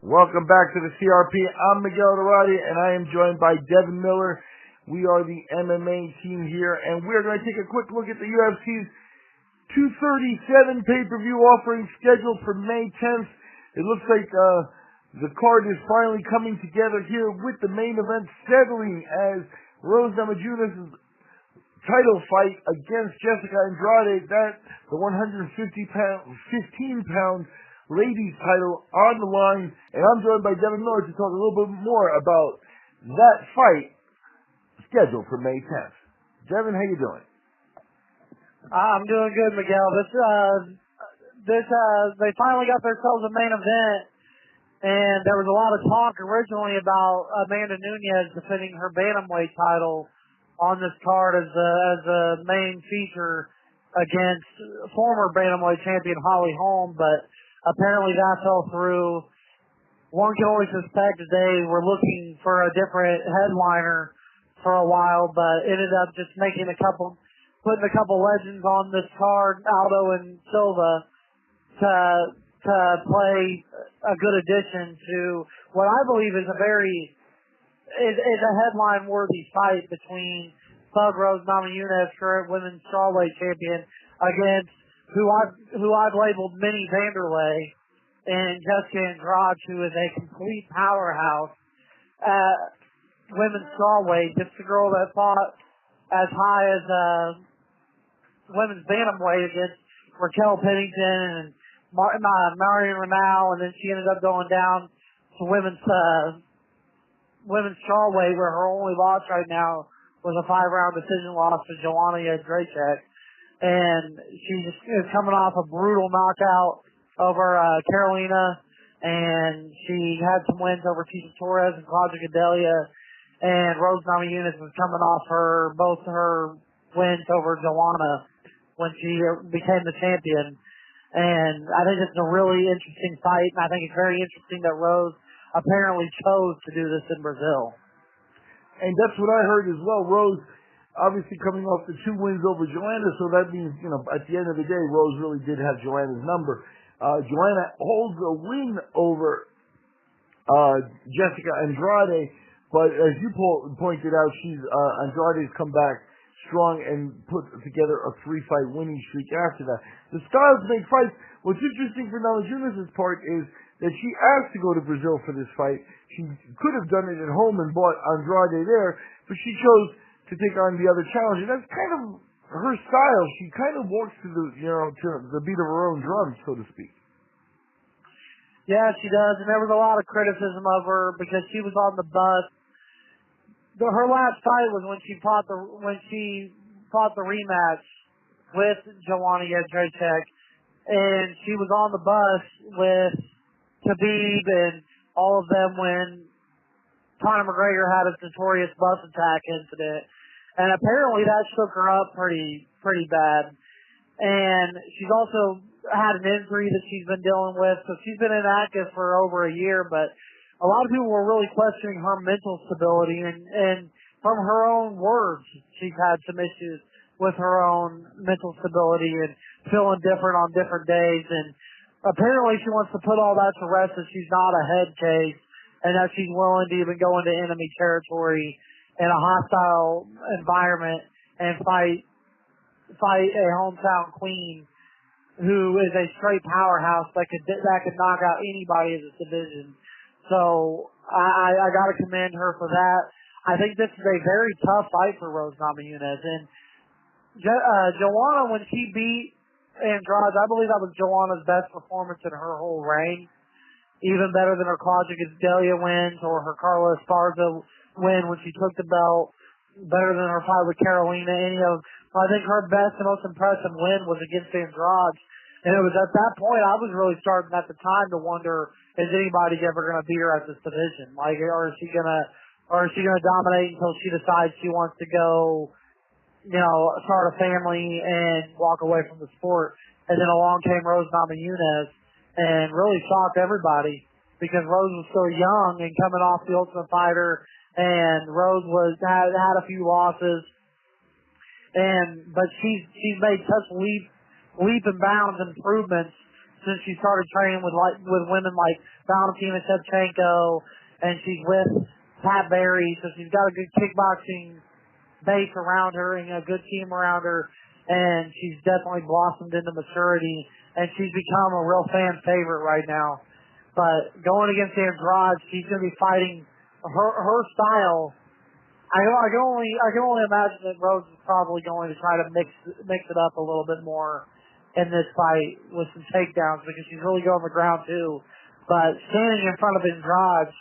Welcome back to the CRP. I'm Miguel Andrade, and I am joined by Devin Miller. We are the MMA team here, and we're going to take a quick look at the UFC's 237 pay-per-view offering scheduled for May 10th. It looks like the card is finally coming together here with the main event settling as Rose Namajunas' title fight against Jessica Andrade, the 15-pound ladies title on the line. And I'm joined by Devin Miller to talk a little bit more about that fight scheduled for May 10th. Devin, how you doing? I'm doing good, Miguel. They finally got themselves a main event, and there was a lot of talk originally about Amanda Nunes defending her bantamweight title on this card as a main feature against former bantamweight champion Holly Holm, but apparently that fell through. One can only suspect that they were looking for a different headliner for a while, but ended up just putting a couple legends on this card, Aldo and Silva, to play a good addition to what I believe is a headline worthy fight between Thug Rose Namajunas, current women's strawweight champion, against who I've labeled Minnie Vanderlei, and Jessica Andrade, who is a complete powerhouse at women's strawweight. Just a girl that fought as high as women's bantamweight against Raquel Pennington and Marion Renaud, and then she ended up going down to women's strawweight, where her only loss right now was a 5-round decision loss to Joanna Jędrzejczyk. And she just is coming off a brutal knockout over Carolina, and she had some wins over Tisha Torres and Claudia Gadelha, and Rose Namajunas was coming off both her wins over Joanna when she became the champion. And I think it's a really interesting fight, and I think it's very interesting that Rose apparently chose to do this in Brazil. And that's what I heard as well. Rose obviously coming off the 2 wins over Joanna, so that means, at the end of the day, Rose really did have Joanna's number. Joanna holds a win over Jessica Andrade, but as you pointed out, Andrade's come back strong and put together a 3-fight winning streak after that. The styles make fights. What's interesting for Namajunas' part is that she asked to go to Brazil for this fight. She could have done it at home and bought Andrade there, but she chose to take on the other challenge, and that's kind of her style. She kind of walks to the beat of her own drum, so to speak. Yeah, she does, and there was a lot of criticism of her because she was on the bus. Her last fight was when she fought the rematch with Joanna Jędrzejczyk, and she was on the bus with Khabib and all of them when Conor McGregor had his notorious bus attack incident. And apparently that shook her up pretty bad. And she's also had an injury that she's been dealing with, so she's been inactive for over a year, but a lot of people were really questioning her mental stability, and from her own words, she's had some issues with her own mental stability and feeling different on different days, and apparently she wants to put all that to rest, that she's not a head case, and that she's willing to even go into enemy territory in a hostile environment and fight a hometown queen who is a straight powerhouse that could knock out anybody in this division. So I got to commend her for that. I think this is a very tough fight for Rose Namajunas. And Joanna, when she beat Andrade, I believe that was Joanna's best performance in her whole reign. Even better than her Claudia Gadelha wins or her Carla Esparza win when she took the belt. Better than her fight with Carolina. I think her best and most impressive win was against Andrade. And it was at that point I was really starting at the time to wonder, is anybody ever going to beat her at this division? Or is she going to dominate until she decides she wants to go, start a family and walk away from the sport? And then along came Rose Namajunas and really shocked everybody because Rose was so young and coming off the Ultimate Fighter, and Rose had a few losses, but she's made such leap and bounds improvements since she started training with women like Valentina Shevchenko, and she's with Pat Barry, so she's got a good kickboxing base around her and a good team around her, and she's definitely blossomed into maturity, and she's become a real fan favorite right now. But going against Andrade, she's going to be fighting her style. I can only imagine that Rose is probably going to try to mix it up a little bit more in this fight with some takedowns, because she's really going to the ground too. But standing in front of Andrade,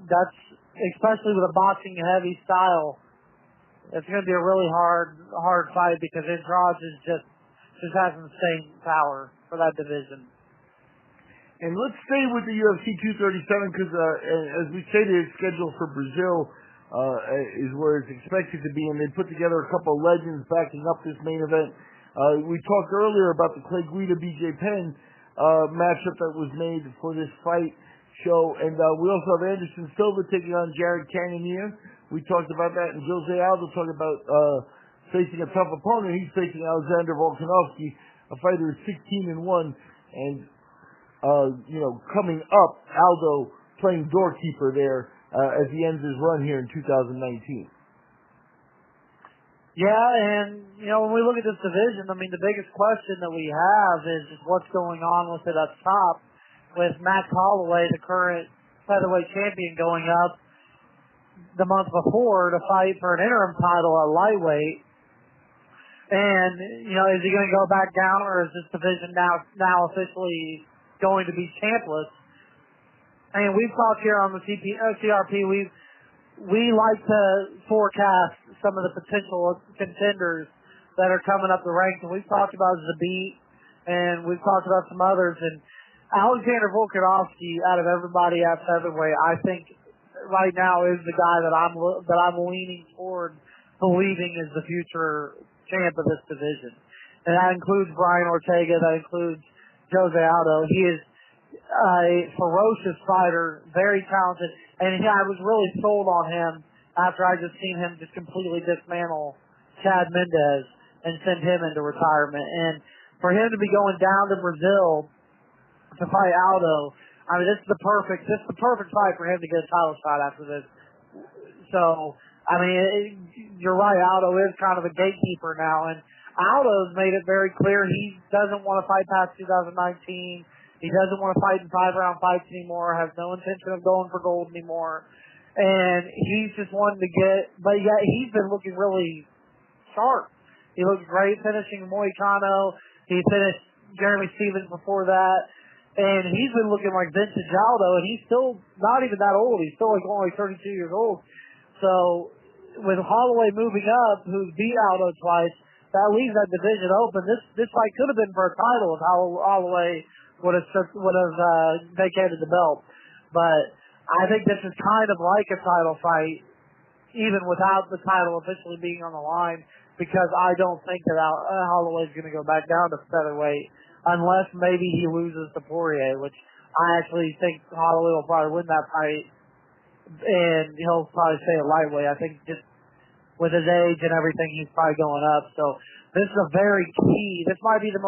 that's, especially with a boxing heavy style, it's going to be a really hard fight, because Andrade just has insane power for that division. And let's stay with the UFC 237, because as we stated, it's scheduled for Brazil is where it's expected to be, and they put together a couple of legends backing up this main event. We talked earlier about the Clay Guida BJ Penn matchup that was made for this fight show, and we also have Anderson Silva taking on Jared Cannonier. We talked about that, and Jose Aldo talked about facing a tough opponent. He's facing Alexander Volkanovski, a fighter who's 16-1, and coming up, Aldo playing doorkeeper there as he ends his run here in 2019. Yeah, and, when we look at this division, I mean, the biggest question that we have is just what's going on with it up top, with Max Holloway, the current featherweight champion, going up the month before to fight for an interim title at lightweight. And, is he going to go back down, or is this division now officially going to be champless? I mean, we've talked here on the CRP, we like to forecast some of the potential contenders that are coming up the ranks, and we've talked about Zabit, and we've talked about some others, and Alexander Volkanovski, out of everybody at featherweight, I think right now is the guy that I'm leaning toward believing is the future champ of this division. And that includes Brian Ortega, that includes Jose Aldo. He is a ferocious fighter, very talented, and I was really sold on him after I just seen him just completely dismantle Chad Mendez and send him into retirement. And for him to be going down to Brazil to fight Aldo, I mean, this is the perfect fight for him to get a title shot after this. So, I mean, you're right, Aldo is kind of a gatekeeper now, and Aldo's made it very clear he doesn't want to fight past 2019. He doesn't want to fight in 5-round fights anymore, has no intention of going for gold anymore. And he's just wanting to but yet he's been looking really sharp. He looked great finishing Moicano. He finished Jeremy Stevens before that. And he's been looking like vintage Aldo, and he's still not even that old. He's still like only 32 years old. So with Holloway moving up, who's beat Aldo twice, that leaves that division open. This fight could have been for a title if Holloway would have vacated the belt. But I think this is kind of like a title fight, even without the title officially being on the line, because I don't think that Holloway's going to go back down to featherweight unless maybe he loses to Poirier, which I actually think Holloway will probably win that fight, and he'll probably stay at lightweight. I think just with his age and everything, he's probably going up. So this is a very key. This might be the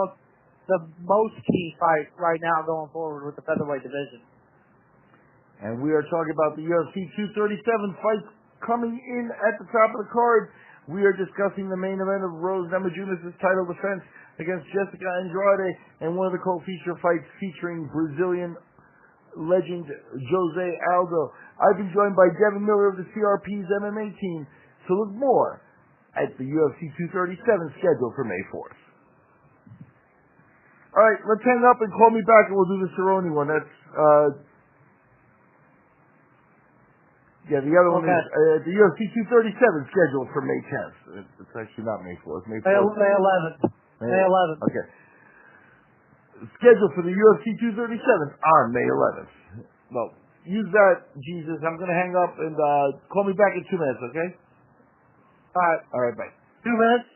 most key fight right now going forward with the featherweight division. And we are talking about the UFC 237 fight coming in at the top of the card. We are discussing the main event of Rose Namajunas' title defense against Jessica Andrade, and one of the co-feature fights featuring Brazilian legend Jose Aldo. I've been joined by Devin Miller of the CRP's MMA team. So look more at the UFC 237 schedule for May 4th. All right, let's hang up and call me back, and we'll do the Cerrone one. That's the other one is the UFC 237 scheduled for May 10th. It's actually not May 4th. May 4th. May 11th. May 11th. Okay. Scheduled for the UFC 237 on May 11th. Well, use that, Jesus. I'm going to hang up and call me back in 2 minutes, okay? All right. All right, bye. 2 minutes?